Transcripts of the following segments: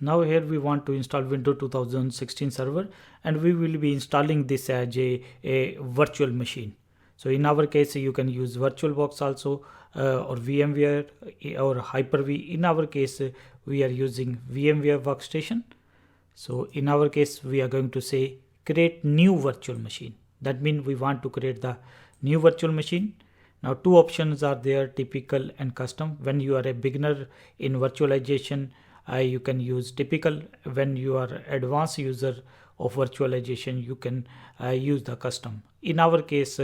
Now here we want to install Windows 2016 server, and we will be installing this as a virtual machine. So in our case, you can use VirtualBox also, or VMware or Hyper-V. In our case, we are using VMware Workstation. So in our case, we are going to say create new virtual machine. That means we want to create the new virtual machine. Now two options are there, typical and custom. When you are a beginner in virtualization, you can use typical. When you are advanced user of virtualization, you can use the custom. In our case,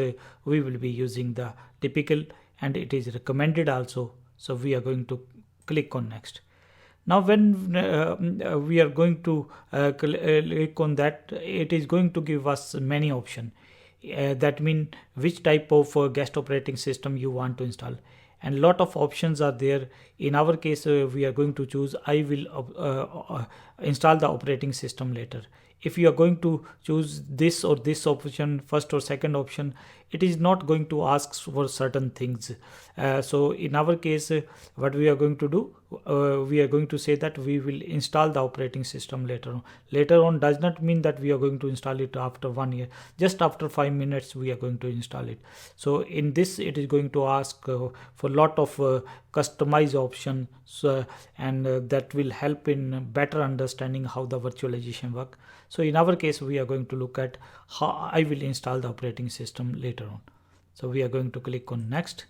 we will be using the typical, and it is recommended also. So we are going to click on next. Now when we are going to click on that, it is going to give us many options. That means which type of guest operating system you want to install, and lot of options are there. In our case, we are going to choose I will install the operating system later. If you are going to choose this or this option, first or second option, it is not going to ask for certain things. So in our case, what we are going to do, we are going to say that we will install the operating system later on. Later on does not mean that we are going to install it after 1 year. Just after 5 minutes we are going to install it. So in this, it is going to ask for lot of customized options, and that will help in better understanding how the virtualization work. So in our case, we are going to look at how I will install the operating system later on. So we are going to click on next.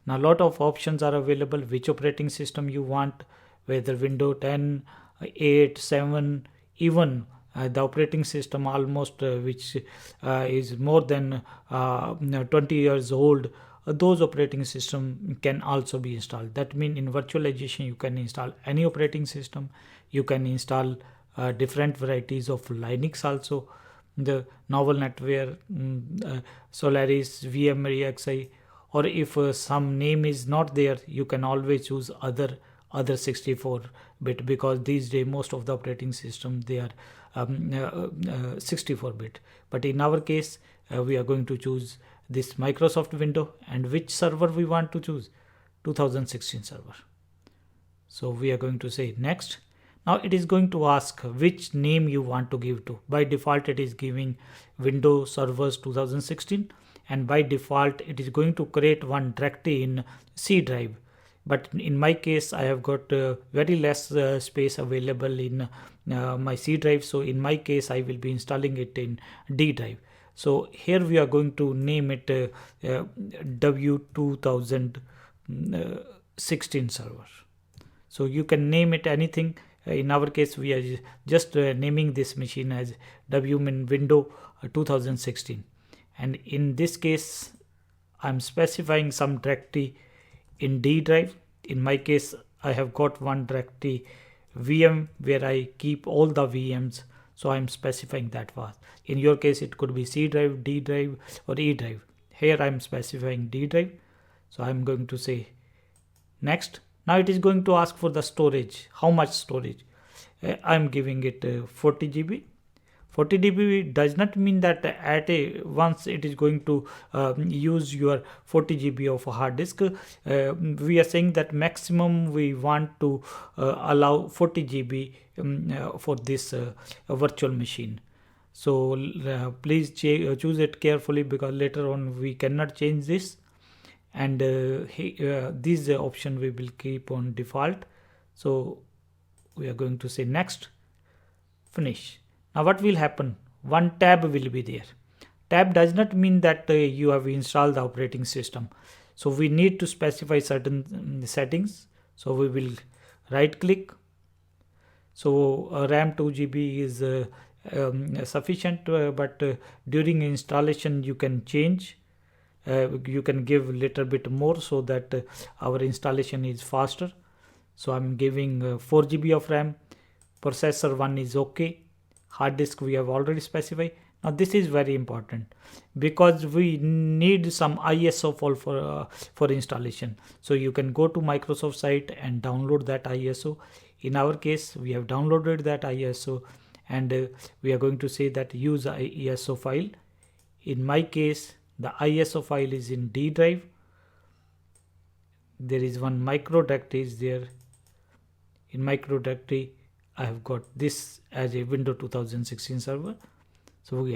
Now a lot of options are available, which operating system you want, whether Windows 10, 8, 7, even the operating system almost which is more than 20 years old. Those operating system can also be installed. That means in virtualization, you can install any operating system. You can install different varieties of Linux also, the novel NetWare, Solaris, VMware EXI, or if some name is not there, you can always choose other 64-bit, because these days most of the operating system they are 64-bit. But in our case, we are going to choose this Microsoft window, and which server we want to choose, 2016 server. So we are going to say next. Now it is going to ask which name you want to give to. By default, it is giving Windows Servers 2016, and by default it is going to create one directory in C drive. But in my case, I have got very less space available in my C drive. So in my case, I will be installing it in D drive. So here we are going to name it W2016 server. So you can name it anything. In our case, we are just naming this machine as WMin Window 2016. And in this case, I'm specifying some directory in D drive. In my case, I have got one directory VM where I keep all the VMs. So I'm specifying that path. In your case, it could be C drive, D drive, or E drive. Here I'm specifying D drive. So I'm going to say next. Now it is going to ask for the storage. How much storage? I'm giving it 40 GB. 40 GB does not mean that at once it is going to use your 40 GB of a hard disk. We are saying that maximum we want to allow 40 GB for this virtual machine. So please choose it carefully, because later on we cannot change this. And this option we will keep on default. So we are going to say next, finish. Now what will happen? One tab will be there. Tab does not mean that you have installed the operating system. So we need to specify certain settings. So we will right click. So RAM 2 GB is sufficient, but during installation you can change. You can give a little bit more so that our installation is faster. So I'm giving 4 GB of RAM. Processor 1 is okay. Hard disk we have already specified. Now this is very important, because we need some ISO file for installation. So you can go to Microsoft site and download that ISO. In our case, we have downloaded that ISO, and we are going to say that use ISO file. In my case, the ISO file is in D drive. There is one micro directory is there. In micro directory, I have got this as a Windows 2016 server. So we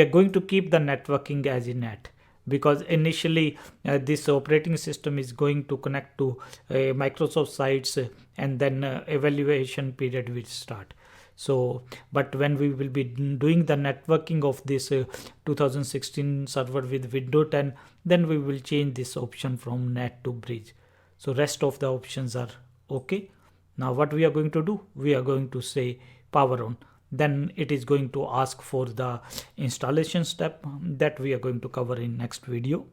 are going to keep the networking as a NAT, because initially this operating system is going to connect to Microsoft sites, and then evaluation period will start. So but when we will be doing the networking of this 2016 server with Windows 10, then we will change this option from NAT to bridge. So rest of the options are okay. Now what we are going to do, we are going to say power on. Then it is going to ask for the installation step that we are going to cover in next video.